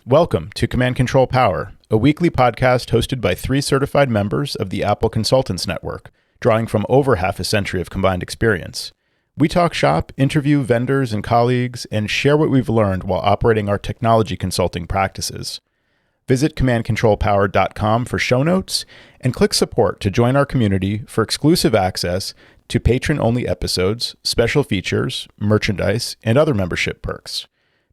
Welcome to Command Control Power, a weekly podcast hosted by 3 certified members of the Apple Consultants Network, drawing from over half a century of combined experience. We talk shop, interview vendors and colleagues, and share what we've learned while operating our technology consulting practices. Visit commandcontrolpower.com for show notes and click support to join our community for exclusive access to patron-only episodes, special features, merchandise, and other membership perks.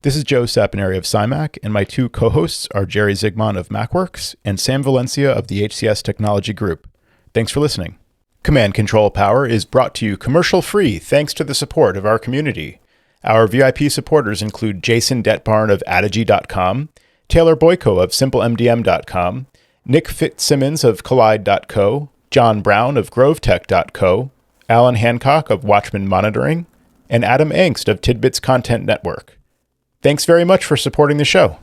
This is Joe Saponari of CyMac, and my 2 co-hosts are Jerry Zigman of MacWorks and Sam Valencia of the HCS Technology Group. Thanks for listening. Command Control Power is brought to you commercial-free thanks to the support of our community. Our VIP supporters include Jason Detbarn of Adigy.com, Taylor Boyko of SimpleMDM.com, Nick Fitzsimmons of Collide.co, John Brown of GroveTech.co, Alan Hancock of Watchman Monitoring, and Adam Angst of Tidbits Content Network. Thanks very much for supporting the show.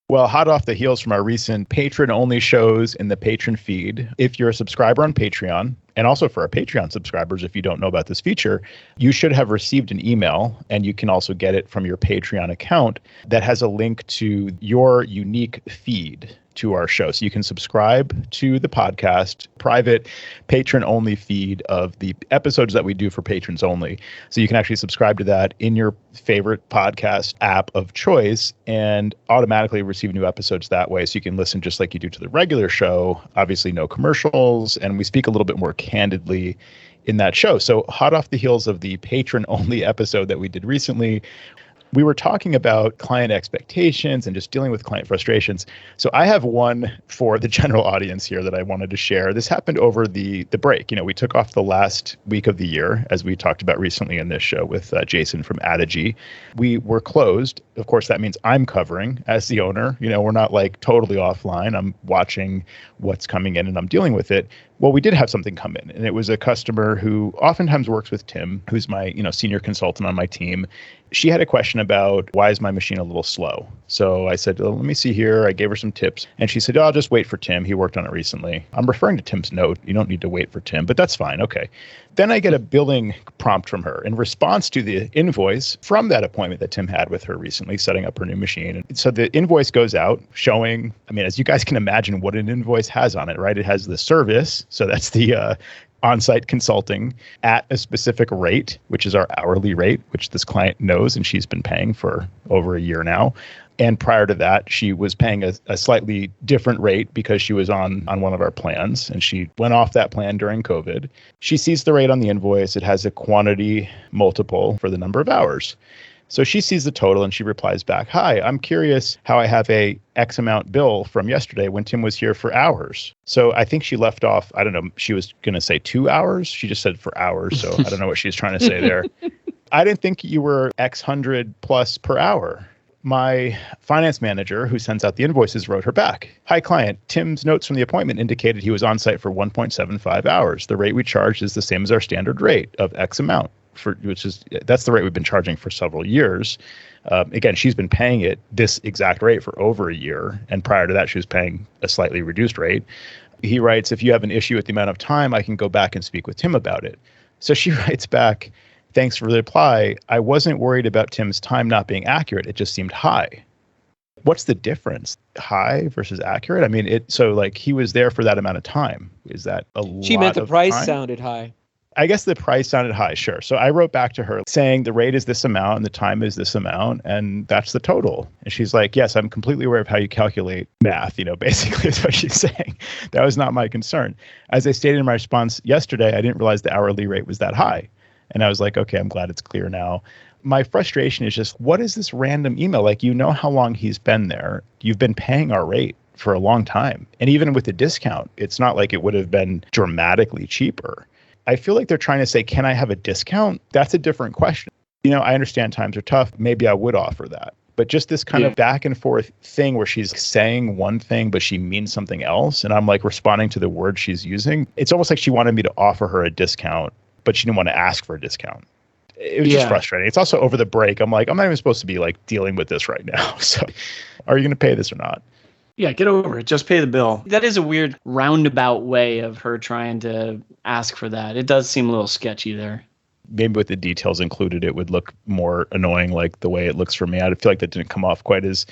Well, hot off the heels from our recent patron-only shows in the patron feed, if you're a subscriber on Patreon, and also for our Patreon subscribers, if you don't know about this feature, you should have received an email, and you can also get it from your Patreon account that has a link to your unique feed to our show. So you can subscribe to the podcast, private patron-only feed of the episodes that we do for patrons only. So you can actually subscribe to that in your favorite podcast app of choice and automatically receive new episodes that way. So you can listen just like you do to the regular show, obviously no commercials, and we speak a little bit more candidly in that show. So hot off the heels of the patron-only episode that we did recently, we were talking about client expectations and just dealing with client frustrations. So I have one for the general audience here that I wanted to share. This happened over the break. We took off the last week of the year, as we talked about recently in this show with Jason from Adigy. We were closed. Of course, that means I'm covering as the owner. We're not like totally offline. I'm watching what's coming in and I'm dealing with it. Well, we did have something come in, and it was a customer who oftentimes works with Tim, who's my senior consultant on my team. She had a question about, why is my machine a little slow? So I said, let me see here. I gave her some tips, and she said, I'll just wait for Tim. He worked on it recently. I'm referring to Tim's note. You don't need to wait for Tim, but that's fine. Okay. Then I get a billing prompt from her in response to the invoice from that appointment that Tim had with her recently, setting up her new machine. And so the invoice goes out showing, as you guys can imagine what an invoice has on it, right? It has the service. So that's the on-site consulting at a specific rate, which is our hourly rate, which this client knows, and she's been paying for over a year now. And prior to that, she was paying a slightly different rate because she was on one of our plans, and she went off that plan during COVID. She sees the rate on the invoice. It has a quantity multiple for the number of hours. So she sees the total and she replies back, "Hi, I'm curious how I have a X amount bill from yesterday when Tim was here for hours." So I think she left off, I don't know, she was going to say 2 hours. She just said for hours. So I don't know what she's trying to say there. I didn't think you were X hundred plus per hour. My finance manager, who sends out the invoices, wrote her back. "Hi, client. Tim's notes from the appointment indicated he was on site for 1.75 hours. The rate we charged is the same as our standard rate of X amount. That's the rate we've been charging for several years." Again, she's been paying it this exact rate for over a year. And prior to that, she was paying a slightly reduced rate. He writes, "If you have an issue with the amount of time, I can go back and speak with Tim about it." So she writes back, "Thanks for the reply. I wasn't worried about Tim's time not being accurate. It just seemed high." What's the difference? High versus accurate? So like he was there for that amount of time. Is that a lot of time? She meant the price sounded high. I guess the price sounded high, sure. So I wrote back to her saying the rate is this amount and the time is this amount, and that's the total. And she's like, "Yes, I'm completely aware of how you calculate math," basically is what she's saying. That was not my concern. As I stated in my response yesterday, I didn't realize the hourly rate was that high. And I was like, okay, I'm glad it's clear now. My frustration is just, what is this random email? Like, how long he's been there. You've been paying our rate for a long time. And even with the discount, it's not like it would have been dramatically cheaper. I feel like they're trying to say, can I have a discount? That's a different question. I understand times are tough. Maybe I would offer that. But just this kind of back and forth thing where she's saying one thing, but she means something else. And I'm like responding to the word she's using. It's almost like she wanted me to offer her a discount, but she didn't want to ask for a discount. It was just frustrating. It's also over the break. I'm like, I'm not even supposed to be like dealing with this right now. So are you going to pay this or not? Yeah, get over it. Just pay the bill. That is a weird roundabout way of her trying to ask for that. It does seem a little sketchy there. maybe with the details included, it would look more annoying like the way it looks for me. I feel like that didn't come off quite as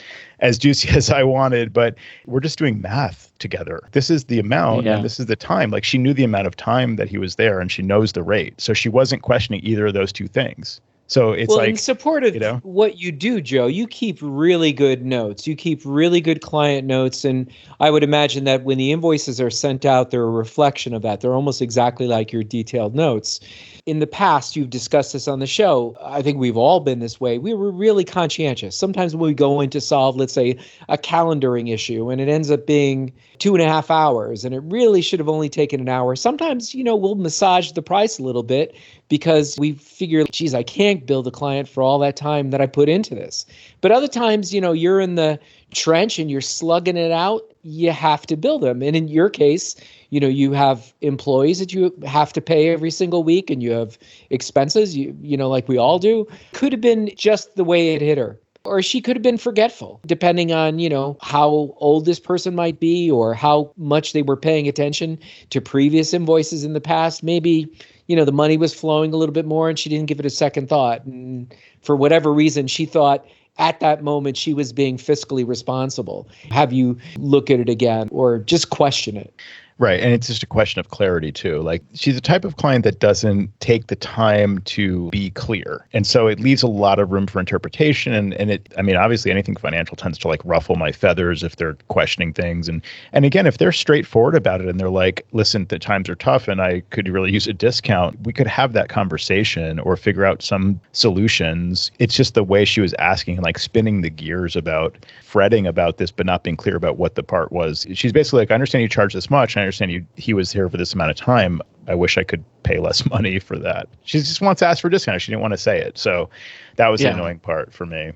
juicy as I wanted, but we're just doing math together. This is the amount and this is the time. Like she knew the amount of time that he was there and she knows the rate. So she wasn't questioning either of those two things. So it's in support of what you do, Joe, you keep really good notes. You keep really good client notes. And I would imagine that when the invoices are sent out, they're a reflection of that. They're almost exactly like your detailed notes. In the past, you've discussed this on the show. I think we've all been this way. We were really conscientious. Sometimes when we go in to solve, let's say, a calendaring issue, and it ends up being 2.5 hours, and it really should have only taken an hour. Sometimes, we'll massage the price a little bit because we figure, geez, I can't bill the client for all that time that I put into this. But other times, you're in the trench and you're slugging it out, you have to bill them. And in your case, you have employees that you have to pay every single week and you have expenses, like we all do. Could have been just the way it hit her. Or she could have been forgetful, depending on, how old this person might be or how much they were paying attention to previous invoices in the past. Maybe, the money was flowing a little bit more and she didn't give it a second thought. And for whatever reason, she thought at that moment she was being fiscally responsible. Have you look at it again or just question it? Right. And it's just a question of clarity, too. Like she's the type of client that doesn't take the time to be clear. And so it leaves a lot of room for interpretation. And obviously anything financial tends to like ruffle my feathers if they're questioning things. And again, if they're straightforward about it and they're like, listen, the times are tough and I could really use a discount, we could have that conversation or figure out some solutions. It's just the way she was asking and like spinning the gears about fretting about this, but not being clear about what the part was. She's basically like, I understand you charge this much. I understand he was here for this amount of time. I wish I could pay less money for that. She just wants to ask for a discount. She didn't want to say it. So that was the annoying part for me.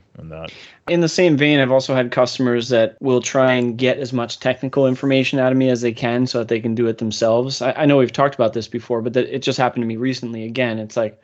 In the same vein, I've also had customers that will try and get as much technical information out of me as they can so that they can do it themselves. I know we've talked about this before, but it just happened to me recently. Again, it's like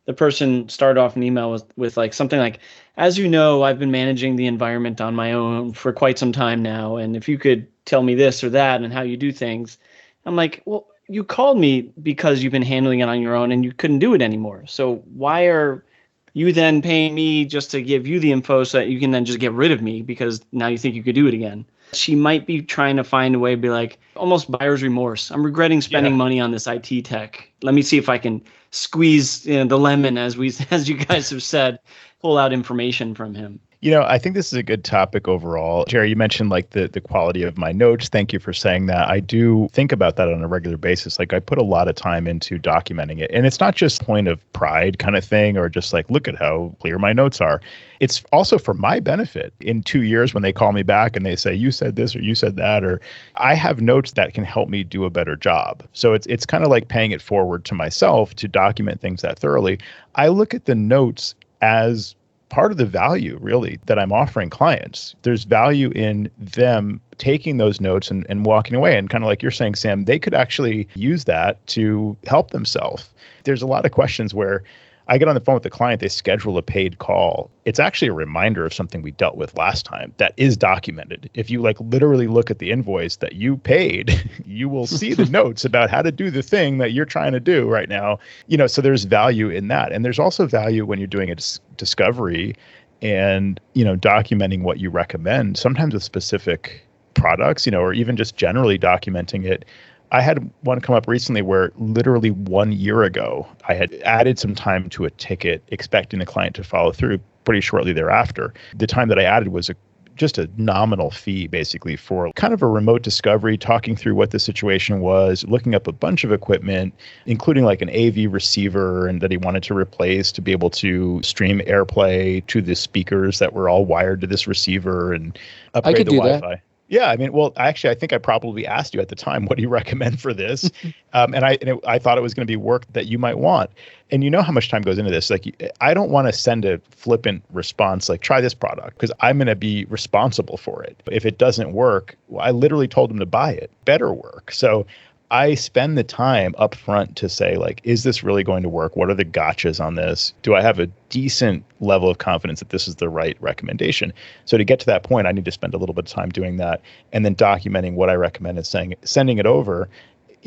the person started off an email with like something like, as you know, I've been managing the environment on my own for quite some time now. And if you could tell me this or that and how you do things. I'm like, well, you called me because you've been handling it on your own and you couldn't do it anymore. So why are you then paying me just to give you the info so that you can then just get rid of me because now you think you could do it again? She might be trying to find a way to be like almost buyer's remorse. I'm regretting spending money on this IT tech. Let me see if I can squeeze the lemon, as you guys have said, pull out information from him. I think this is a good topic overall. Jerry, you mentioned like the quality of my notes. Thank you for saying that. I do think about that on a regular basis. Like I put a lot of time into documenting it. And it's not just point of pride kind of thing or just like, look at how clear my notes are. It's also for my benefit. In 2 years when they call me back and they say, you said this or you said that, or I have notes that can help me do a better job. So it's kind of like paying it forward to myself to document things that thoroughly. I look at the notes as part of the value, really, that I'm offering clients. There's value in them taking those notes and walking away. And kind of like you're saying, Sam, they could actually use that to help themselves. There's a lot of questions where I get on the phone with the client, they schedule a paid call. It's actually a reminder of something we dealt with last time that is documented. If you like literally look at the invoice that you paid, you will see the notes about how to do the thing that you're trying to do right now. So there's value in that. And there's also value when you're doing a discovery and, documenting what you recommend, sometimes with specific products, or even just generally documenting it. I had one come up recently where literally 1 year ago, I had added some time to a ticket, expecting the client to follow through pretty shortly thereafter. The time that I added was just a nominal fee, basically, for kind of a remote discovery, talking through what the situation was, looking up a bunch of equipment, including like an AV receiver and that he wanted to replace to be able to stream AirPlay to the speakers that were all wired to this receiver and upgrade the Wi-Fi. That. Yeah, I think I probably asked you at the time, what do you recommend for this? I thought it was going to be work that you might want. And you know how much time goes into this. Like, I don't want to send a flippant response like, try this product, because I'm going to be responsible for it. If it doesn't work, I literally told them to buy it. Better work. So I spend the time up front to say, like, is this really going to work? What are the gotchas on this? Do I have a decent level of confidence that this is the right recommendation? So to get to that point, I need to spend a little bit of time doing that and then documenting what I recommend and sending it over.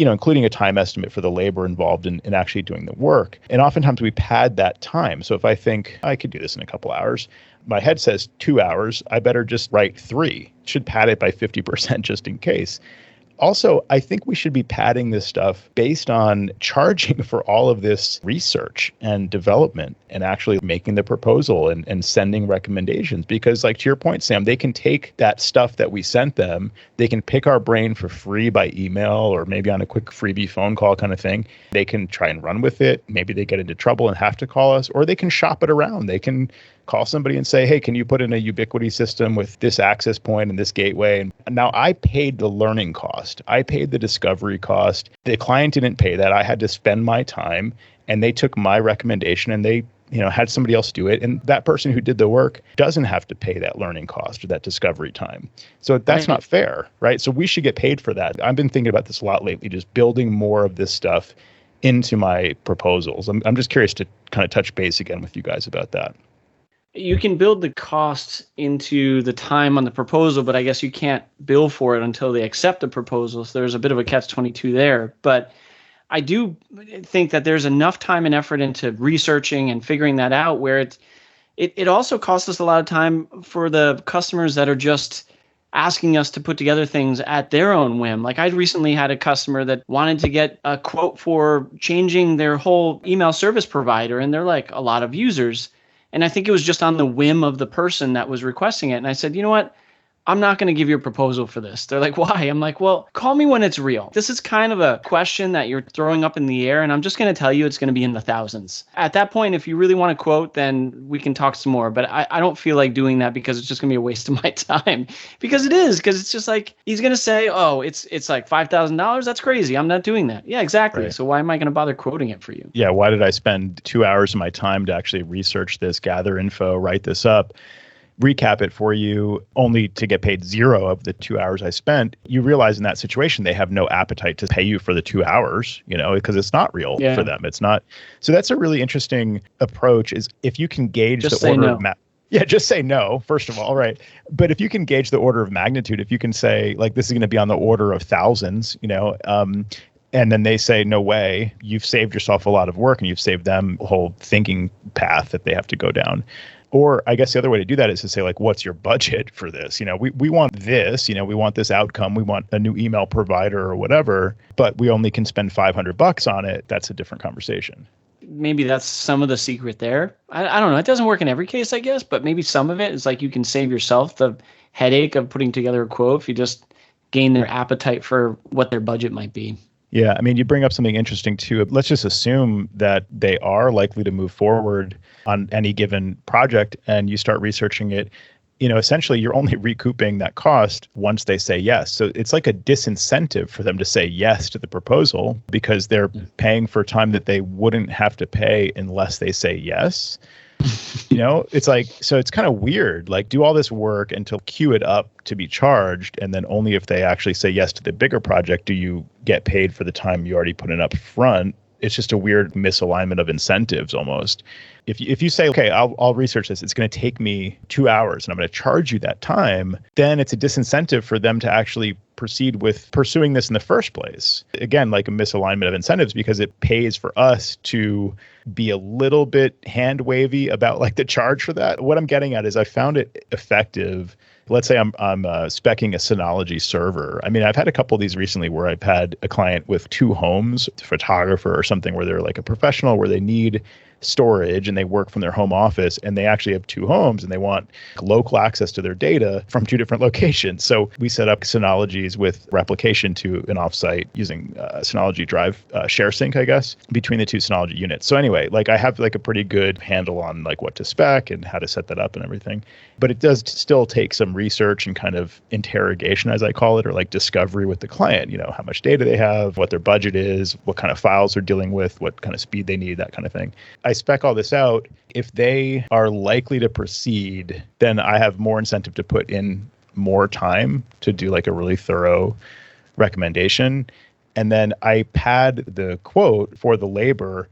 including a time estimate for the labor involved in actually doing the work. And oftentimes we pad that time. So if I think I could do this in a couple hours, my head says 2 hours, I better just write 3. Should pad it by 50% just in case. Also, I think we should be padding this stuff based on charging for all of this research and development and actually making the proposal and sending recommendations. Because like to your point, Sam, they can take that stuff that we sent them, they can pick our brain for free by email or maybe on a quick freebie phone call kind of thing. They can try and run with it. Maybe they get into trouble and have to call us, or they can shop it around. They can call somebody and say, hey, can you put in a ubiquity system with this access point and this gateway? And now I paid the learning cost. I paid the discovery cost. The client didn't pay that. I had to spend my time, and they took my recommendation and they had somebody else do it. And that person who did the work doesn't have to pay that learning cost or that discovery time. So that's not fair, right? So we should get paid for that. I've been thinking about this a lot lately, just building more of this stuff into my proposals. I'm just curious to kind of touch base again with you guys about that. You can build the cost into the time on the proposal, but I guess you can't bill for it until they accept the proposal. So there's a bit of a catch-22 there. But I do think that there's enough time and effort into researching and figuring that out where it also costs us a lot of time for the customers that are just asking us to put together things at their own whim. Like I recently had a customer that wanted to get a quote for changing their whole email service provider, and they're like a lot of users. And I think it was just on the whim of the person that was requesting it. And I said, you know what? I'm not going to give you a proposal for this. They're like, why? I'm like, well, call me when it's real. This is kind of a question that you're throwing up in the air, and I'm just going to tell you it's going to be in the thousands. At that point, if you really want to quote, then we can talk some more. But I don't feel like doing that because it's just going to be a waste of my time. Because it's just like, he's going to say, oh, it's like $5,000. That's crazy. I'm not doing that. Yeah, exactly. Right. So why am I going to bother quoting it for you? Yeah, why did I spend 2 hours of my time to actually research this, gather info, write this up, recap it for you, only to get paid 0 of the 2 hours I spent? You realize in that situation, they have no appetite to pay you for the 2 hours, because it's not real for them. It's not. So that's a really interesting approach, is if you can gauge just the order of just say no, first of all, right? But if you can gauge the order of magnitude, if you can say, like, this is going to be on the order of thousands, and then they say, no way, you've saved yourself a lot of work and you've saved them a whole thinking path that they have to go down. Or I guess the other way to do that is to say, like, what's your budget for this? We want this, we want this outcome. We want a new email provider or whatever, but we only can spend $500 on it. That's a different conversation. Maybe that's some of the secret there. I don't know. It doesn't work in every case, I guess, but maybe some of it is like you can save yourself the headache of putting together a quote if you just gain their appetite for what their budget might be. Yeah, I mean, you bring up something interesting too. Let's just assume that they are likely to move forward on any given project and you start researching it. Essentially, you're only recouping that cost once they say yes. So it's like a disincentive for them to say yes to the proposal because they're paying for time that they wouldn't have to pay unless they say yes. It's like, so it's kind of weird, like do all this work and to queue it up to be charged. And then only if they actually say yes to the bigger project do you get paid for the time you already put in up front. It's just a weird misalignment of incentives almost. If you say, okay, I'll research this, it's going to take me 2 hours and I'm going to charge you that time, then it's a disincentive for them to actually proceed with pursuing this in the first place. Again, like a misalignment of incentives because it pays for us to be a little bit hand wavy about like the charge for that. What I'm getting at is I found it effective. Let's say I'm speccing a Synology server. I mean, I've had a couple of these recently where I've had a client with 2 homes, a photographer or something where they're like a professional where they need storage and they work from their home office and they actually have 2 homes and they want local access to their data from 2 different locations. So we set up Synologies with replication to an offsite using Synology Drive share sync, I guess, between the 2 Synology units. So anyway, like I have like a pretty good handle on like what to spec and how to set that up and everything. But it does still take some research and kind of interrogation, as I call it, or like discovery with the client, how much data they have, what their budget is, what kind of files they're dealing with, what kind of speed they need, that kind of thing. I spec all this out. If they are likely to proceed, then I have more incentive to put in more time to do like a really thorough recommendation. And then I pad the quote for the labor.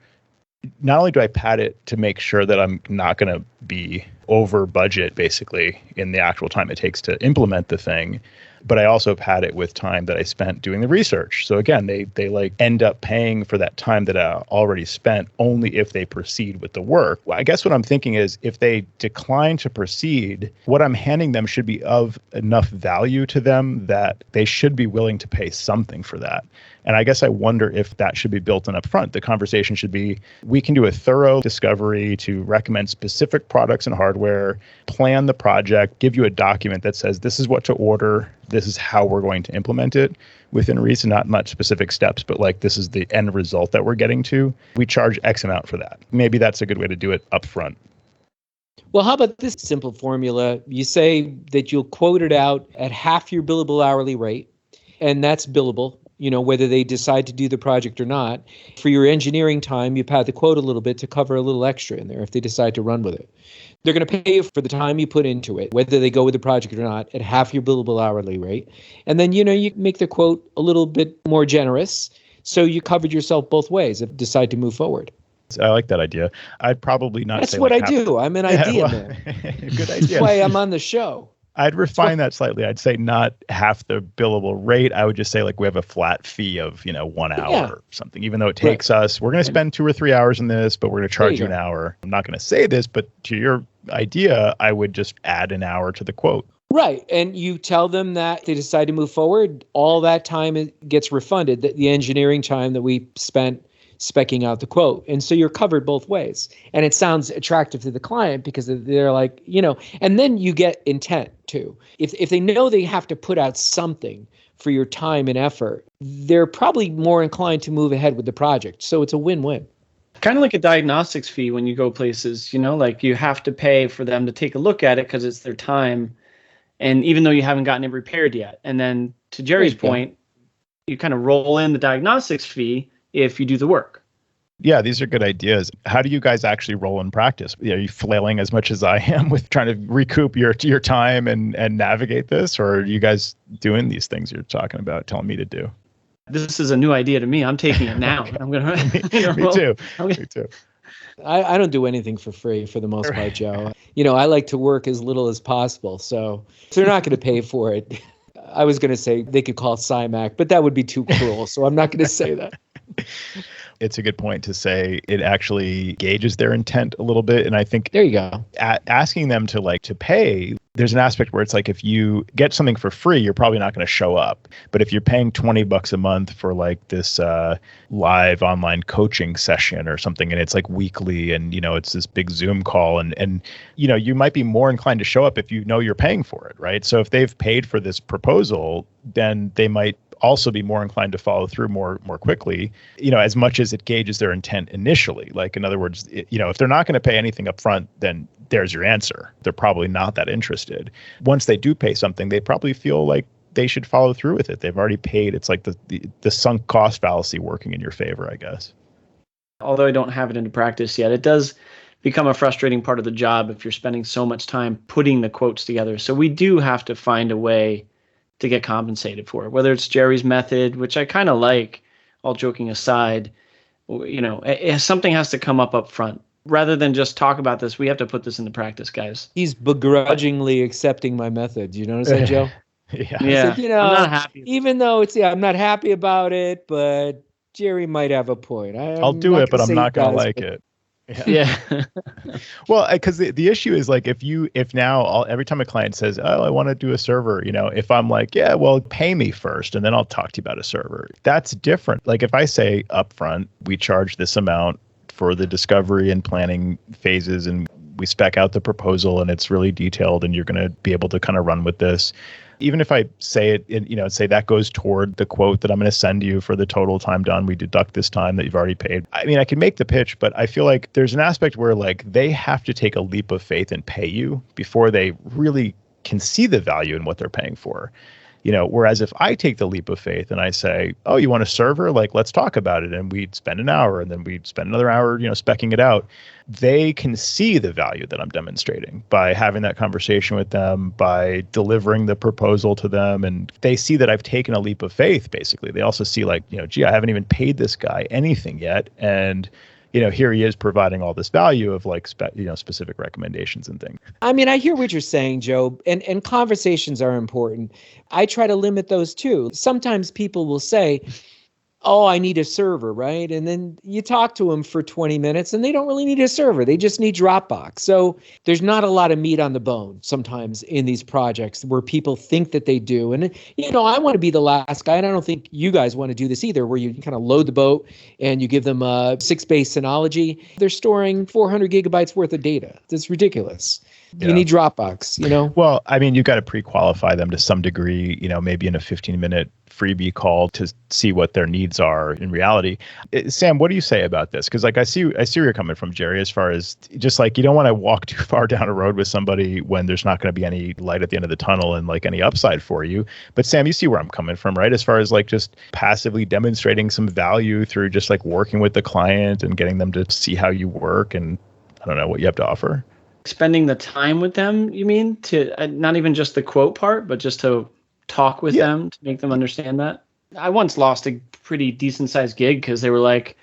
Not only do I pad it to make sure that I'm not going to be over budget basically in the actual time it takes to implement the thing, But I also have had it with time that I spent doing the research. So again, they like end up paying for that time that I already spent only if they proceed with the work. Well, I guess what I'm thinking is if they decline to proceed, what I'm handing them should be of enough value to them that they should be willing to pay something for that. And I guess I wonder if that should be built in up front. The conversation should be, we can do a thorough discovery to recommend specific products and hardware, plan the project, give you a document that says this is what to order, this is how we're going to implement it within reason, not much specific steps, but like this is the end result that we're getting to. We charge X amount for that. Maybe that's a good way to do it up front. Well, how about this simple formula? You say that you'll quote it out at half your billable hourly rate, and that's billable, whether they decide to do the project or not. For your engineering time, you pad the quote a little bit to cover a little extra in there if they decide to run with it. They're going to pay you for the time you put into it, whether they go with the project or not, at half your billable hourly rate. And then, you make the quote a little bit more generous, so you covered yourself both ways if you decide to move forward. I like that idea. I'd probably not That's say what like I do. I'm an idea man. Good idea. That's why I'm on the show. I'd refine that slightly. I'd say not half the billable rate. I would just say like we have a flat fee of, 1 hour or something, even though it takes us, we're going to spend 2 or 3 hours in this, but we're going to charge you an hour. I'm not going to say this, but to your idea, I would just add an hour to the quote. Right. And you tell them that they decide to move forward, all that time gets refunded, the engineering time that we spent speccing out the quote. And so you're covered both ways. And it sounds attractive to the client because they're like, and then you get intent too. If they know they have to put out something for your time and effort, they're probably more inclined to move ahead with the project. So it's a win-win. Kind of like a diagnostics fee when you go places, like you have to pay for them to take a look at it because it's their time. And even though you haven't gotten it repaired yet. And then to Jerry's point, you kind of roll in the diagnostics fee if you do the work. Yeah, these are good ideas. How do you guys actually roll in practice? Are you flailing as much as I am with trying to recoup your time and navigate this? Or are you guys doing these things you're talking about, telling me to do? This is a new idea to me. I'm taking it now. I'm gonna. Me too. Me too. I don't do anything for free for the most part, Joe. I like to work as little as possible. So if they're not going to pay for it, I was going to say they could call CIMAC, but that would be too cruel. So I'm not going to say that. It's a good point to say it actually gauges their intent a little bit. And I think there you go. Asking them to pay, there's an aspect where it's like if you get something for free, you're probably not going to show up. But if you're paying $20 a month for like this live online coaching session or something, and it's like weekly and, it's this big Zoom call and you might be more inclined to show up if you know you're paying for it, right? So if they've paid for this proposal, then they might also be more inclined to follow through more quickly, as much as it gauges their intent initially. Like, in other words, if they're not going to pay anything up front, then there's your answer. They're probably not that interested. Once they do pay something, they probably feel like they should follow through with it. They've already paid. It's like the sunk cost fallacy working in your favor, I guess. Although I don't have it into practice yet, it does become a frustrating part of the job if you're spending so much time putting the quotes together. So we do have to find a way to get compensated for it, whether it's Jerry's method, which I kind of like, all joking aside, something has to come up front. Rather than just talk about this, we have to put this into practice, guys. He's begrudgingly accepting my method. You notice that, Joe? Yeah. Like, I'm not happy. Even though I'm not happy about it, but Jerry might have a point. I'll do it, but I'm not going to like it. Yeah. Well, because the issue is like if now every time a client says, "Oh, I want to do a server," if I'm like, "Yeah, well, pay me first, and then I'll talk to you about a server," that's different. Like if I say upfront, we charge this amount for the discovery and planning phases, and we spec out the proposal, and it's really detailed, and you're going to be able to kind of run with this. Even if I say it, say that goes toward the quote that I'm going to send you for the total time done, we deduct this time that you've already paid. I mean, I can make the pitch, but I feel like there's an aspect where like they have to take a leap of faith and pay you before they really can see the value in what they're paying for. Whereas if I take the leap of faith and I say, "Oh, you want a server? Like, let's talk about it." And we'd spend an hour and then we'd spend another hour, specking it out. They can see the value that I'm demonstrating by having that conversation with them, by delivering the proposal to them. And they see that I've taken a leap of faith, basically. They also see like, gee, I haven't even paid this guy anything yet. And here he is providing all this value of like, specific recommendations and things. I mean, I hear what you're saying, Joe, and conversations are important. I try to limit those too. Sometimes people will say, oh, I need a server, right? And then you talk to them for 20 minutes and they don't really need a server. They just need Dropbox. So there's not a lot of meat on the bone sometimes in these projects where people think that they do. And, I want to be the last guy, and I don't think you guys want to do this either, where you kind of load the boat and you give them a 6-base Synology. They're storing 400 gigabytes worth of data. That's ridiculous. You need Dropbox, Well, I mean, you've got to pre-qualify them to some degree, maybe in a 15-minute freebie call to see what their needs are in reality. Sam, what do you say about this? Because I see where you're coming from, Jerry, as far as just like you don't want to walk too far down a road with somebody when there's not going to be any light at the end of the tunnel and like any upside for you. But Sam, you see where I'm coming from, right? As far as like just passively demonstrating some value through just like working with the client and getting them to see how you work and I don't know what you have to offer. Spending the time with them, you mean, to not even just the quote part, but just to talk with them to make them understand that. I once lost a pretty decent sized gig because they were like,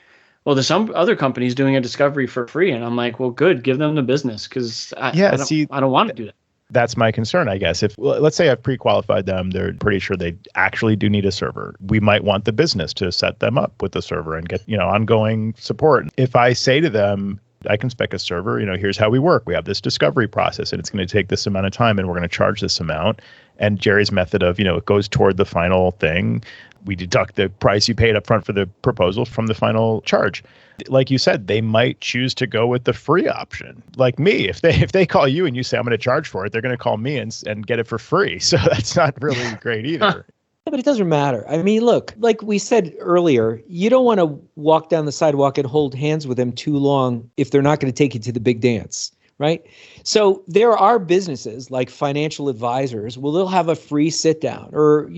well, there's some other companies doing a discovery for free. And I'm like, well, good, give them the business because I don't want to do that. That's my concern, I guess. Let's say I've pre-qualified them, they're pretty sure they actually do need a server. We might want the business to set them up with the server and get, ongoing support. If I say to them, I can spec a server, here's how we work. We have this discovery process and it's going to take this amount of time and we're going to charge this amount. And Jerry's method of, it goes toward the final thing. We deduct the price you paid up front for the proposal from the final charge. Like you said, they might choose to go with the free option. Like me, if they call you and you say, I'm going to charge for it, they're going to call me and get it for free. So that's not really great either. Yeah, but it doesn't matter. I mean, look, like we said earlier, you don't want to walk down the sidewalk and hold hands with them too long if they're not going to take you to the big dance, right? So there are businesses like financial advisors, they'll have a free sit down or,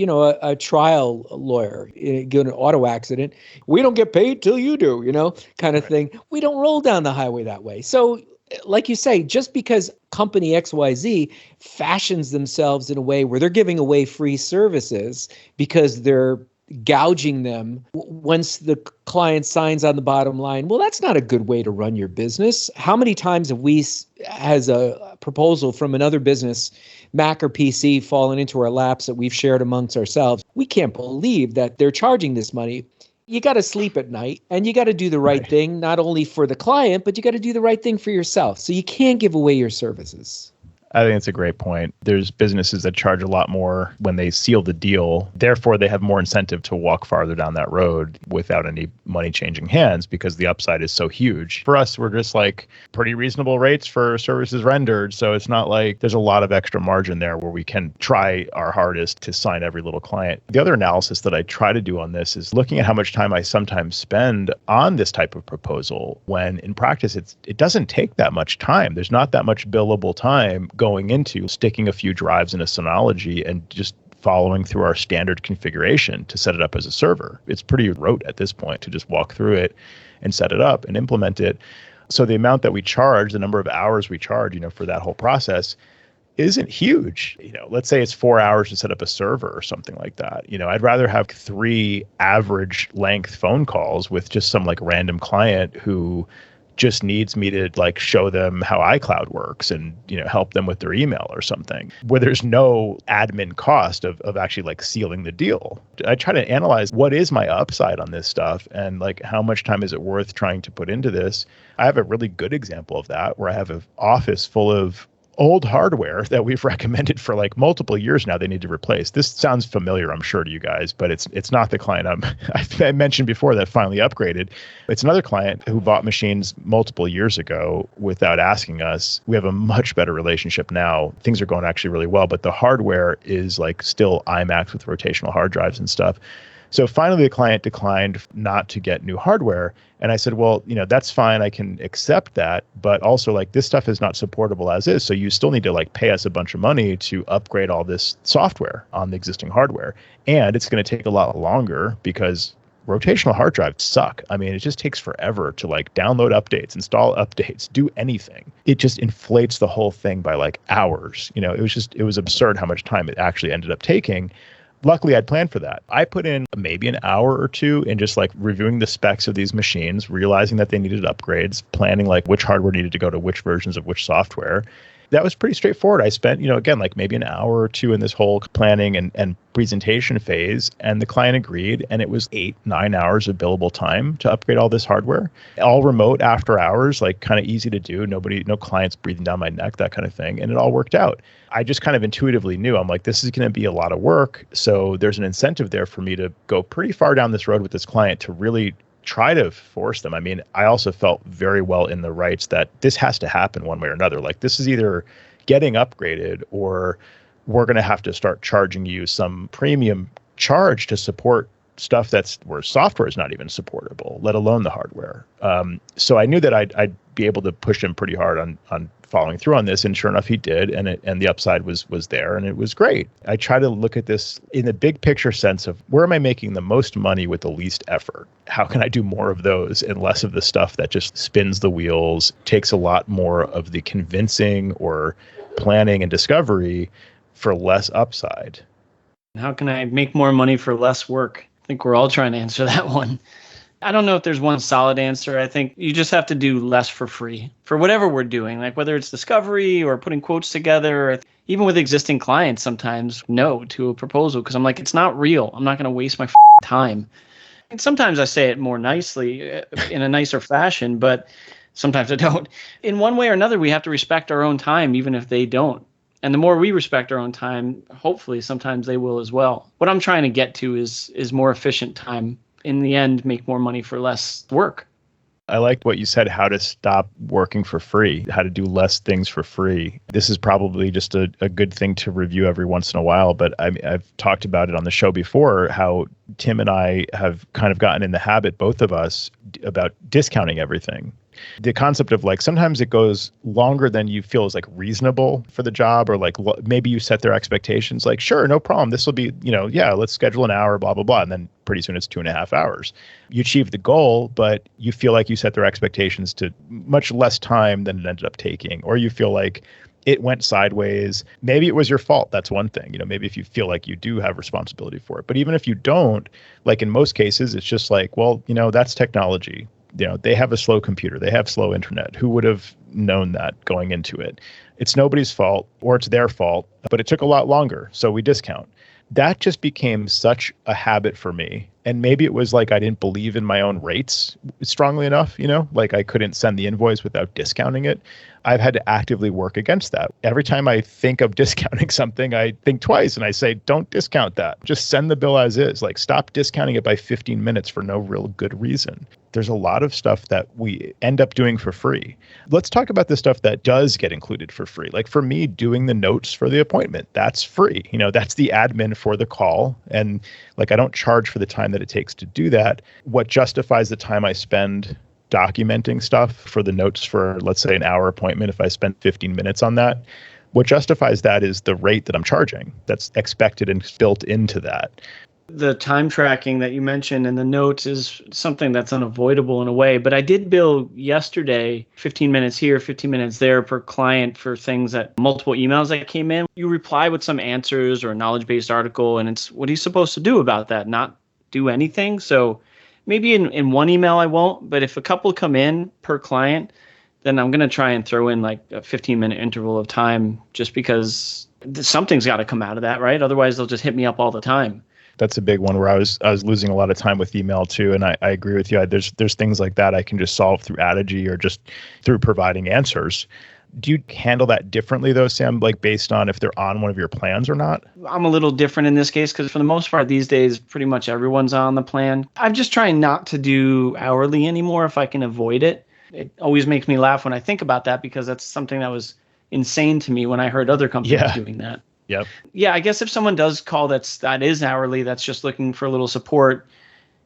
a trial lawyer, get an auto accident. We don't get paid till you do, kind of thing. We don't roll down the highway that way. So like you say, just because company XYZ fashions themselves in a way where they're giving away free services because they're gouging them once the client signs on the bottom line, well, that's not a good way to run your business. How many times have we, as a proposal from another business, Mac or PC, fallen into our laps that we've shared amongst ourselves? We can't believe that they're charging this money. You got to sleep at night and you got to do the right thing, not only for the client, but you got to do the right thing for yourself. So you can't give away your services. I think it's a great point. There's businesses that charge a lot more when they seal the deal. Therefore, they have more incentive to walk farther down that road without any money changing hands because the upside is so huge. For us, we're just like pretty reasonable rates for services rendered. So it's not like there's a lot of extra margin there where we can try our hardest to sign every little client. The other analysis that I try to do on this is looking at how much time I sometimes spend on this type of proposal when in practice it doesn't take that much time. There's not that much billable time going into sticking a few drives in a Synology and just following through our standard configuration to set it up as a server. It's pretty rote at this point to just walk through it and set it up and implement it. So the amount that we charge, the number of hours we charge, for that whole process isn't huge. Let's say it's 4 hours to set up a server or something like that. I'd rather have 3 average length phone calls with just some like random client who just needs me to like show them how iCloud works and, help them with their email or something where there's no admin cost of actually like sealing the deal. I try to analyze what is my upside on this stuff and like how much time is it worth trying to put into this. I have a really good example of that where I have an office full of old hardware that we've recommended for like multiple years now they need to replace. This sounds familiar, I'm sure, to you guys, but it's not the client I mentioned before that finally upgraded. It's another client who bought machines multiple years ago without asking us. We have a much better relationship now. Things are going actually really well, but the hardware is like still iMacs with rotational hard drives and stuff. So finally, the client declined not to get new hardware. And I said, well, that's fine. I can accept that. But also, like, this stuff is not supportable as is. So you still need to, like, pay us a bunch of money to upgrade all this software on the existing hardware. And it's going to take a lot longer because rotational hard drives suck. I mean, it just takes forever to, like, download updates, install updates, do anything. It just inflates the whole thing by, like, hours. It was absurd how much time it actually ended up taking. Luckily, I'd planned for that. I put in maybe an hour or two in just like reviewing the specs of these machines, realizing that they needed upgrades, planning like which hardware needed to go to which versions of which software. That was pretty straightforward. I spent, again, like maybe an hour or two in this whole planning and presentation phase, and the client agreed, and it was 8-9 hours of billable time to upgrade all this hardware, all remote after hours, like kind of easy to do. No clients breathing down my neck, that kind of thing. And it all worked out. I just kind of intuitively knew, I'm like, this is going to be a lot of work. So there's an incentive there for me to go pretty far down this road with this client to really try to force them. I mean, I also felt very well in the rights that this has to happen one way or another. Like, this is either getting upgraded or we're going to have to start charging you some premium charge to support stuff where software is not even supportable, let alone the hardware. So I knew that I'd be able to push him pretty hard on following through on this, and sure enough, he did, and the upside was there, and it was great. I try to look at this in the big picture sense of where am I making the most money with the least effort? How can I do more of those and less of the stuff that just spins the wheels, takes a lot more of the convincing or planning and discovery for less upside? How can I make more money for less work? I think we're all trying to answer that one. I don't know if there's one solid answer. I think you just have to do less for free for whatever we're doing, like whether it's discovery or putting quotes together, or even with existing clients, sometimes no to a proposal because I'm like, it's not real. I'm not going to waste my time. And sometimes I say it more nicely in a nicer fashion, but sometimes I don't. In one way or another, we have to respect our own time, even if they don't. And the more we respect our own time, hopefully sometimes they will as well. What I'm trying to get to is more efficient time. In the end, make more money for less work. I liked what you said, how to stop working for free, how to do less things for free. This is probably just a good thing to review every once in a while, but I've talked about it on the show before, how Tim and I have kind of gotten in the habit, both of us, about discounting everything. The concept of like, sometimes it goes longer than you feel is like reasonable for the job, or like maybe you set their expectations like, sure, no problem. This will be, let's schedule an hour, blah, blah, blah. And then pretty soon it's 2.5 hours. You achieve the goal, but you feel like you set their expectations to much less time than it ended up taking, or you feel like it went sideways. Maybe it was your fault. That's one thing. Maybe if you feel like you do have responsibility for it. But even if you don't, like in most cases, it's just like, well, that's technology. They have a slow computer. They have slow internet. Who would have known that going into it? It's nobody's fault, or it's their fault, but it took a lot longer. So we discount. That just became such a habit for me. And maybe it was like I didn't believe in my own rates strongly enough, like I couldn't send the invoice without discounting it. I've had to actively work against that. Every time I think of discounting something, I think twice and I say, don't discount that. Just send the bill as is. Like, stop discounting it by 15 minutes for no real good reason. There's a lot of stuff that we end up doing for free. Let's talk about the stuff that does get included for free. Like for me, doing the notes for the appointment, that's free. That's the admin for the call. And like, I don't charge for the time that it takes to do that. What justifies the time I spend documenting stuff for the notes for, let's say, an hour appointment, if I spend 15 minutes on that, what justifies that is the rate that I'm charging. That's expected and built into that. The time tracking that you mentioned in the notes is something that's unavoidable in a way. But I did bill yesterday 15 minutes here, 15 minutes there per client for things that multiple emails that came in. You reply with some answers or a knowledge-based article, and it's what are you supposed to do about that? Not do anything. So maybe in one email I won't, but if a couple come in per client, then I'm going to try and throw in like a 15-minute interval of time just because something's got to come out of that, right? Otherwise, they'll just hit me up all the time. That's a big one where I was losing a lot of time with email too. And I agree with you. There's things like that I can just solve through Adigi or just through providing answers. Do you handle that differently though, Sam, like based on if they're on one of your plans or not? I'm a little different in this case because for the most part these days, pretty much everyone's on the plan. I'm just trying not to do hourly anymore if I can avoid it. It always makes me laugh when I think about that because that's something that was insane to me when I heard other companies doing that. Yep. Yeah, I guess if someone does call that is hourly, that's just looking for a little support.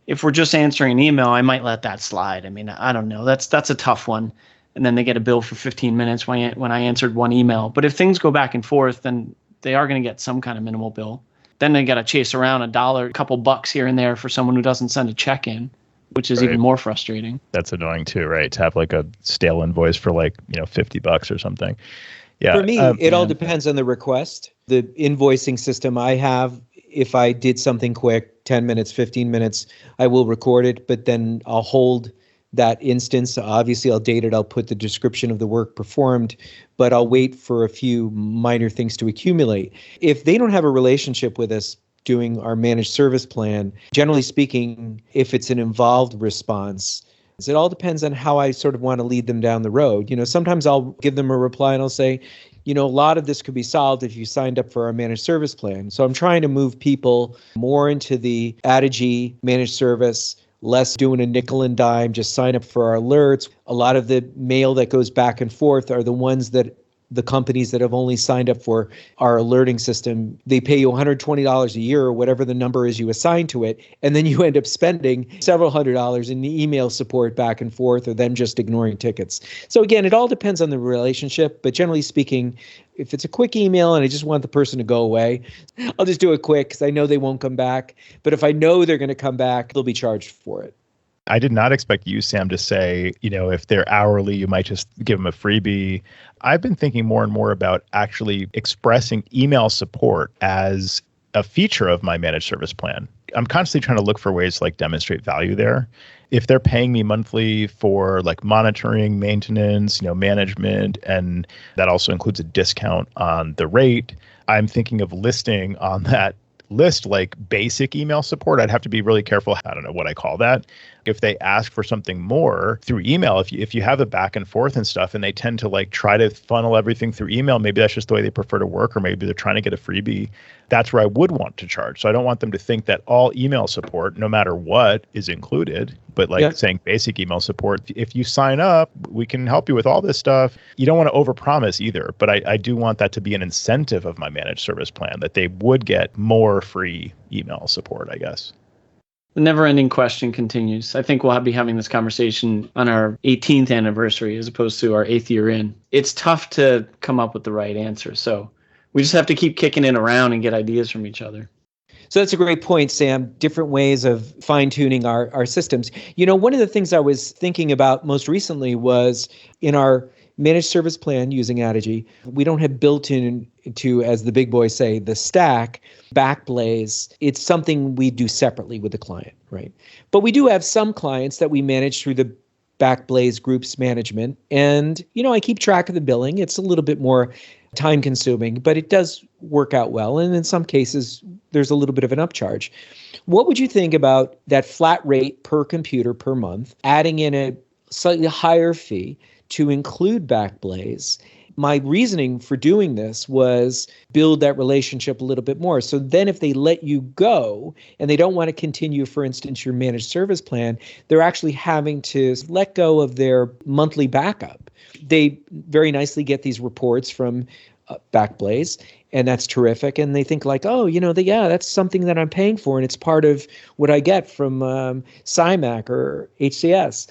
If we're just answering an email, I might let that slide. I mean, I don't know. That's a tough one. And then they get a bill for 15 minutes when I answered one email. But if things go back and forth, then they are going to get some kind of minimal bill. Then they got to chase around $1, a couple bucks here and there for someone who doesn't send a check in, which is even more frustrating. That's annoying too, right? To have like a stale invoice for like, $50 or something. Yeah. For me, it all depends on the request. The invoicing system I have if I did something quick, 10 minutes, 15 minutes, I will record it, but then I'll hold that instance. Obviously, I'll date it. I'll put the description of the work performed, but I'll wait for a few minor things to accumulate. If they don't have a relationship with us doing our managed service plan, generally speaking, if it's an involved response, it all depends on how I sort of want to lead them down the road. Sometimes I'll give them a reply and I'll say, a lot of this could be solved if you signed up for our managed service plan. So I'm trying to move people more into the adage managed service, less doing a nickel and dime, just sign up for our alerts. A lot of the mail that goes back and forth are the ones that the companies that have only signed up for our alerting system. They pay you $120 a year or whatever the number is you assign to it, and then you end up spending several $100s in email support back and forth or them just ignoring tickets. So again, it all depends on the relationship, but generally speaking, if it's a quick email and I just want the person to go away, I'll just do it quick because I know they won't come back. But if I know they're going to come back, they'll be charged for it. I did not expect you, Sam, to say, if they're hourly, you might just give them a freebie. I've been thinking more and more about actually expressing email support as a feature of my managed service plan. I'm constantly trying to look for ways to demonstrate value there. If they're paying me monthly for monitoring, maintenance, management, and that also includes a discount on the rate, I'm thinking of listing on that list basic email support. I'd have to be really careful. I don't know what I call that. If they ask for something more through email, if you have a back and forth and stuff and they tend to try to funnel everything through email, maybe that's just the way they prefer to work, or maybe they're trying to get a freebie. That's where I would want to charge. So I don't want them to think that all email support, no matter what, is included. But saying basic email support, if you sign up, we can help you with all this stuff. You don't want to overpromise either. But I do want that to be an incentive of my managed service plan, that they would get more free email support, I guess. The never-ending question continues. I think we'll be having this conversation on our 18th anniversary as opposed to our 8th year in. It's tough to come up with the right answer. So we just have to keep kicking it around and get ideas from each other. So that's a great point, Sam. Different ways of fine-tuning our systems. One of the things I was thinking about most recently was in our managed service plan using Adage, we don't have built into, as the big boys say, the stack, Backblaze. It's something we do separately with the client, right? But we do have some clients that we manage through the Backblaze groups management. And, I keep track of the billing. It's a little bit more time consuming, but it does work out well. And in some cases, there's a little bit of an upcharge. What would you think about that flat rate per computer per month, adding in a slightly higher fee to include Backblaze? My reasoning for doing this was build that relationship a little bit more. So then if they let you go and they don't want to continue, for instance, your managed service plan, they're actually having to let go of their monthly backup. They very nicely get these reports from Backblaze, and that's terrific. And they think that's something that I'm paying for, and it's part of what I get from CIMAC or HCS.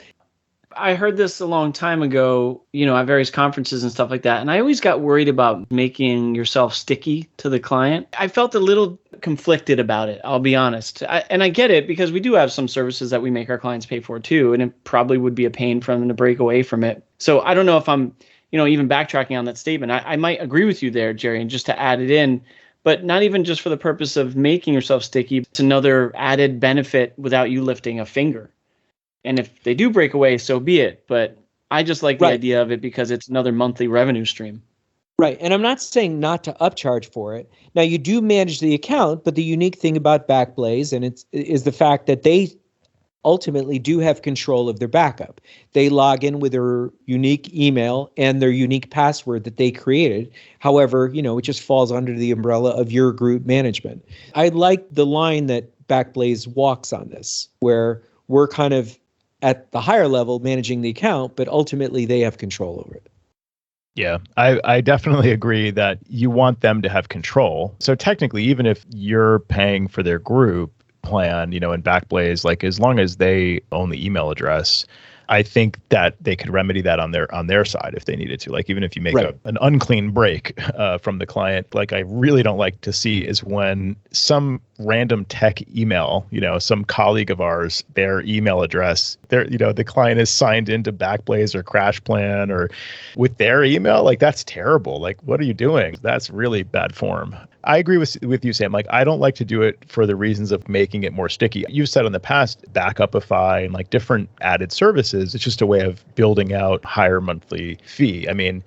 I heard this a long time ago, at various conferences and stuff like that. And I always got worried about making yourself sticky to the client. I felt a little conflicted about it, I'll be honest. And I get it because we do have some services that we make our clients pay for too. And it probably would be a pain for them to break away from it. So I don't know if I'm, even backtracking on that statement. I might agree with you there, Jerry, and just to add it in, but not even just for the purpose of making yourself sticky. It's another added benefit without you lifting a finger. And if they do break away, so be it. But I just like the idea of it because it's another monthly revenue stream. Right. And I'm not saying not to upcharge for it. Now, you do manage the account, but the unique thing about Backblaze is the fact that they ultimately do have control of their backup. They log in with their unique email and their unique password that they created. However, it just falls under the umbrella of your group management. I like the line that Backblaze walks on this, where we're kind of at the higher level managing the account, but ultimately they have control over it. Yeah, I definitely agree that you want them to have control. So technically, even if you're paying for their group plan, in Backblaze, as long as they own the email address, I think that they could remedy that on their side if they needed to. Even if you make an unclean break from the client, I really don't like to see is when some random tech email, some colleague of ours, their email address, the client is signed into Backblaze or CrashPlan or with their email. That's terrible. What are you doing? That's really bad form. I agree with you, Sam. Like, I don't like to do it for the reasons of making it more sticky. You've said in the past, Backupify and like different added services, it's just a way of building out higher monthly fee. I mean,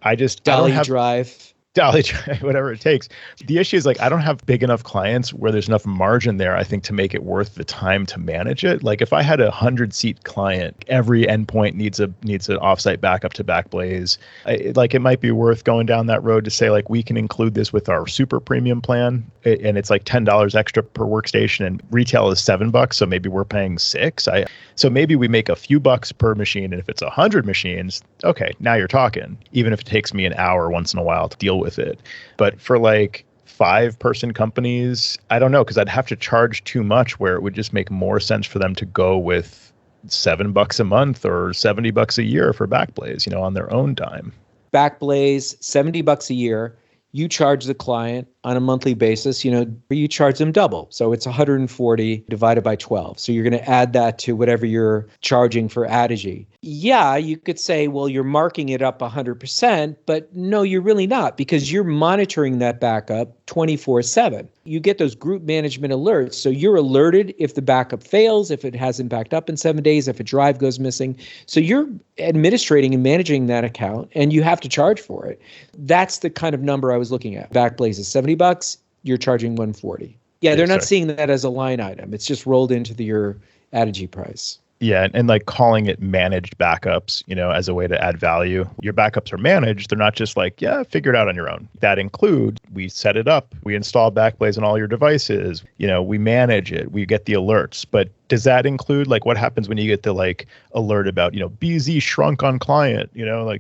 I don't have Drive. Dolly, whatever it takes. The issue is like, I don't have big enough clients where there's enough margin there, I think, to make it worth the time to manage it. Like if I had a 100-seat client, every endpoint needs an offsite backup to Backblaze. It might be worth going down that road to say like, we can include this with our super premium plan. And it's like $10 extra per workstation, and retail is $7. So maybe we're paying $6. So maybe we make a few bucks per machine. And if it's 100 machines, okay, now you're talking, even if it takes me an hour once in a while to deal with it. But for like 5-person companies, I don't know, because I'd have to charge too much where it would just make more sense for them to go with $7 a month or $70 a year for Backblaze, on their own dime. Backblaze, $70 a year. You charge the client on a monthly basis, you charge them double. So it's 140 divided by 12. So you're going to add that to whatever you're charging for Adigy. Yeah, you could say, well, you're marking it up 100%, but no, you're really not, because you're monitoring that backup 24/7. You get those group management alerts. So you're alerted if the backup fails, if it hasn't backed up in 7 days, if a drive goes missing. So you're administrating and managing that account, and you have to charge for it. That's the kind of number I was looking at. Backblaze is $70, you're charging $140. Yeah, they're not seeing that as a line item. It's just rolled into your Adigy price. Yeah, and like calling it managed backups, as a way to add value. Your backups are managed. They're not just like, figure it out on your own. That includes, we set it up, we install Backblaze on all your devices, we manage it, we get the alerts. But does that include like what happens when you get the like alert about, BZ shrunk on client,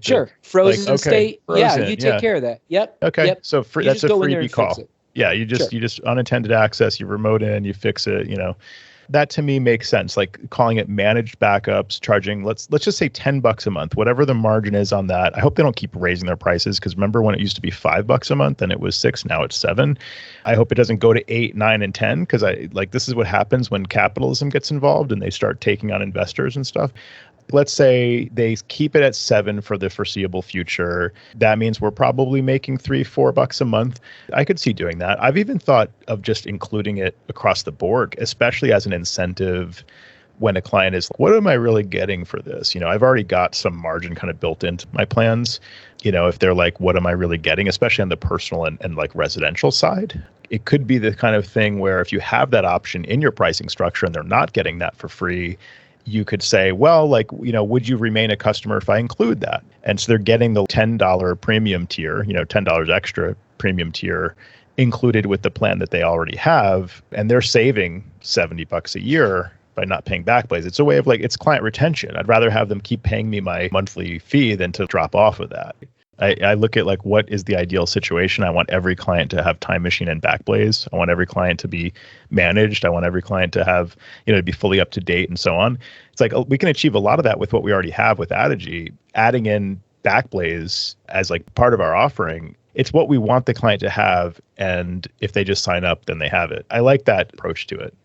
Sure. Frozen state. Frozen, yeah, you take care of that. Yep. Okay. Yep. So that's a freebie call. Yeah, you just unattended access, you remote in, you fix it, That to me makes sense. Like calling it managed backups, charging, let's just say $10 a month, whatever the margin is on that. I hope they don't keep raising their prices, because remember when it used to be $5 a month and it was $6, now it's $7. I hope it doesn't go to 8, 9, and 10, because this is what happens when capitalism gets involved and they start taking on investors and stuff. Let's say they keep it at $7 for the foreseeable future. That means we're probably making $3, $4 a month. I could see doing that. I've even thought of just including it across the board, especially as an incentive when a client is, what am I really getting for this? I've already got some margin kind of built into my plans. If they're like, what am I really getting, especially on the personal and like residential side? It could be the kind of thing where if you have that option in your pricing structure and they're not getting that for free, you could say, well, would you remain a customer if I include that? And so they're getting the $10 premium tier, $10 extra premium tier included with the plan that they already have. And they're saving $70 a year by not paying Backblaze. It's a way of it's client retention. I'd rather have them keep paying me my monthly fee than to drop off of that. I look at what is the ideal situation. I want every client to have Time Machine and Backblaze. I want every client to be managed. I want every client to have, to be fully up to date and so on. It's like we can achieve a lot of that with what we already have with Adigy. Adding in Backblaze as part of our offering, it's what we want the client to have. And if they just sign up, then they have it. I like that approach to it.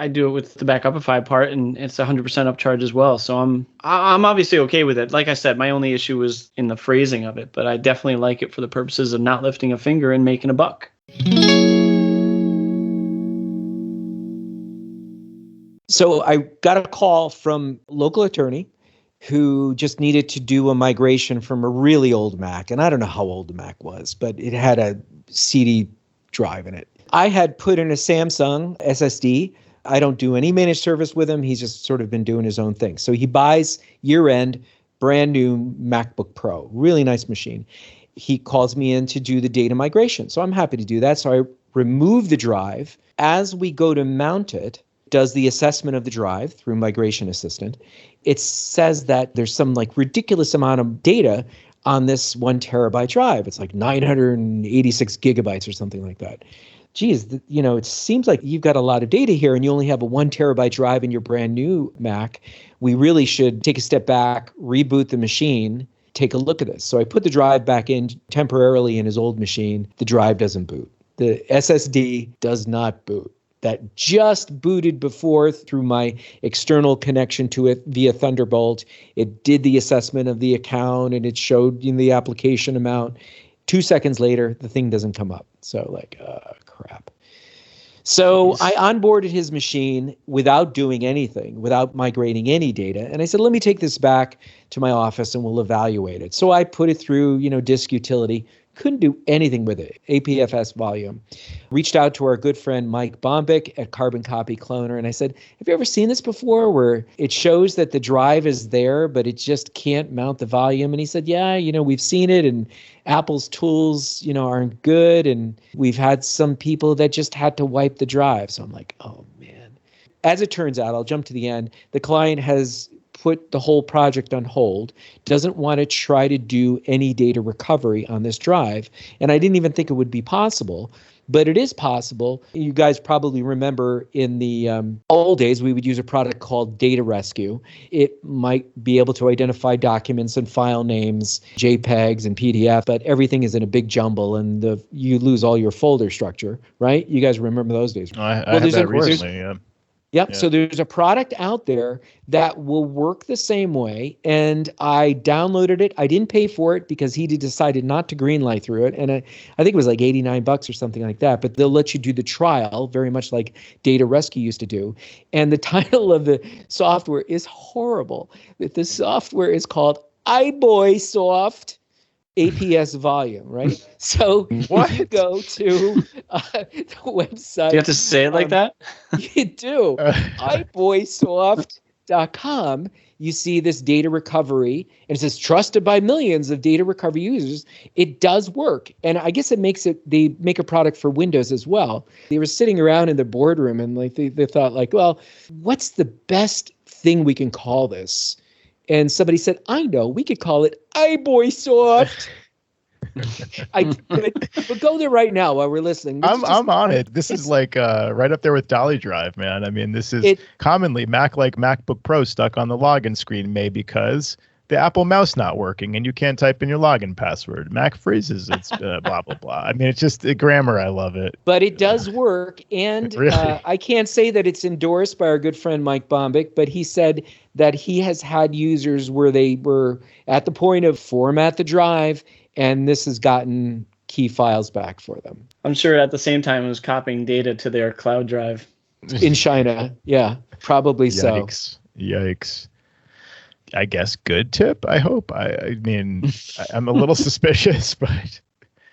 I do it with the Backupify part, and it's 100% upcharge as well. So I'm obviously okay with it. Like I said, my only issue was in the phrasing of it, but I definitely like it for the purposes of not lifting a finger and making a buck. So I got a call from a local attorney who just needed to do a migration from a really old Mac. And I don't know how old the Mac was, but it had a CD drive in it. I had put in a Samsung SSD. I don't do any managed service with him. He's just sort of been doing his own thing. So he buys year-end, brand new MacBook Pro, really nice machine. He calls me in to do the data migration. So I'm happy to do that. So I remove the drive. As we go to mount it, does the assessment of the drive through Migration Assistant. It says that there's some ridiculous amount of data on this 1 terabyte drive. It's 986 gigabytes or something like that. Geez, it seems like you've got a lot of data here and you only have a 1 terabyte drive in your brand new Mac. We really should take a step back, reboot the machine, take a look at this. So I put the drive back in temporarily in his old machine. The drive doesn't boot. The SSD does not boot. That just booted before through my external connection to it via Thunderbolt. It did the assessment of the account and it showed the application amount. 2 seconds later, the thing doesn't come up. So like, crap. So I onboarded his machine without doing anything, without migrating any data. And I said, let me take this back to my office and we'll evaluate it. So I put it through, disk utility, couldn't do anything with it, APFS volume. Reached out to our good friend Mike Bombich at Carbon Copy Cloner. And I said, have you ever seen this before where it shows that the drive is there, but it just can't mount the volume? And he said, yeah, we've seen it and Apple's tools, aren't good. And we've had some people that just had to wipe the drive. So I'm like, oh man. As it turns out, I'll jump to the end. The client has put the whole project on hold, doesn't want to try to do any data recovery on this drive. And I didn't even think it would be possible, but it is possible. You guys probably remember in the old days, we would use a product called Data Rescue. It might be able to identify documents and file names, JPEGs and PDF, but everything is in a big jumble and you lose all your folder structure, right? You guys remember those days? I had that recently, yeah. Yep. Yeah. So there's a product out there that will work the same way. And I downloaded it. I didn't pay for it because he decided not to greenlight through it. And I think it was like $89 or something like that. But they'll let you do the trial, very much like Data Rescue used to do. And the title of the software is horrible. The software is called iBoySoft APS volume, right? So you go to the website. Do you have to say it like that? You do. iBoySoft.com. You see this data recovery, and it says trusted by millions of data recovery users. It does work. And I guess they make a product for Windows as well. They were sitting around in the boardroom and like they thought like, well, what's the best thing we can call this? And somebody said, I know, we could call it iBoySoft. But go there right now while we're listening. I'm on it. This is like right up there with Dolly Drive, man. I mean, this is commonly Mac like MacBook Pro stuck on the login screen, because the Apple mouse not working and you can't type in your login password. Mac freezes. It's blah, blah, blah. I mean, it's just the grammar. I love it. But it does work. And really? I can't say that it's endorsed by our good friend Mike Bombich, but he said that he has had users where they were at the point of format the drive, and this has gotten key files back for them. I'm sure at the same time it was copying data to their cloud drive. In China. Yeah, probably so. Yikes. I guess good tip, I hope. I mean, I'm a little suspicious, but...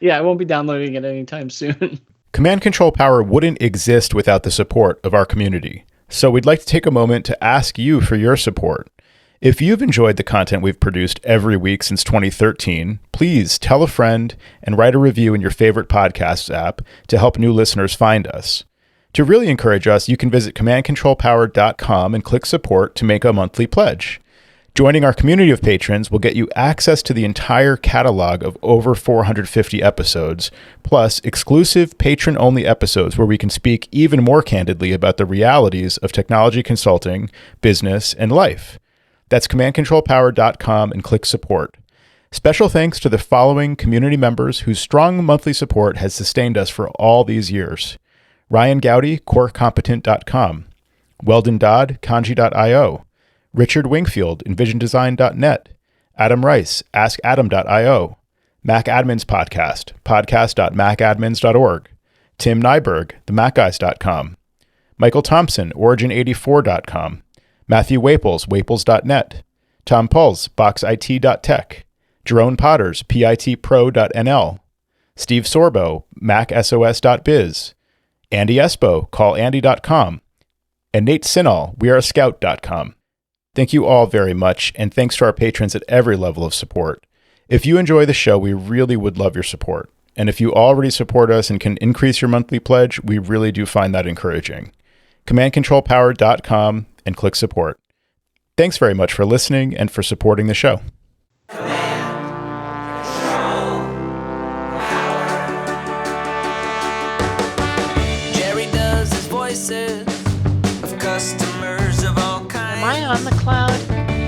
Yeah, I won't be downloading it anytime soon. Command Control Power wouldn't exist without the support of our community. So we'd like to take a moment to ask you for your support. If you've enjoyed the content we've produced every week since 2013, please tell a friend and write a review in your favorite podcasts app to help new listeners find us. To really encourage us, you can visit commandcontrolpower.com and click support to make a monthly pledge. Joining our community of patrons will get you access to the entire catalog of over 450 episodes, plus exclusive patron-only episodes where we can speak even more candidly about the realities of technology consulting, business, and life. That's commandcontrolpower.com and click support. Special thanks to the following community members whose strong monthly support has sustained us for all these years. Ryan Gowdy, corecompetent.com. Weldon Dodd, kanji.io. Richard Wingfield, envisiondesign.net. Adam Rice, askadam.io. Mac Admins Podcast, podcast.macadmins.org. Tim Nyberg, themacguys.com. Michael Thompson, origin84.com. Matthew Waples, waples.net. Tom Puls, boxit.tech. Jerome Potters, pitpro.nl. Steve Sorbo, macsos.biz. Andy Espo, callandy.com. And Nate Sinall, weareascout.com. Thank you all very much, and thanks to our patrons at every level of support. If you enjoy the show, we really would love your support. And if you already support us and can increase your monthly pledge, we really do find that encouraging. commandcontrolpower.com and click support. Thanks very much for listening and for supporting the show. Jerry does his voices of customers of all kinds. Am I on the cloud?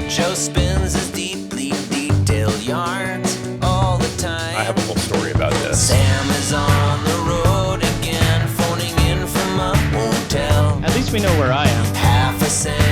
Joe spins his deeply detailed yarns all the time. I have a whole story about this. Sam is on the road again, phoning in from a hotel. At least we know where I am. Half a cent.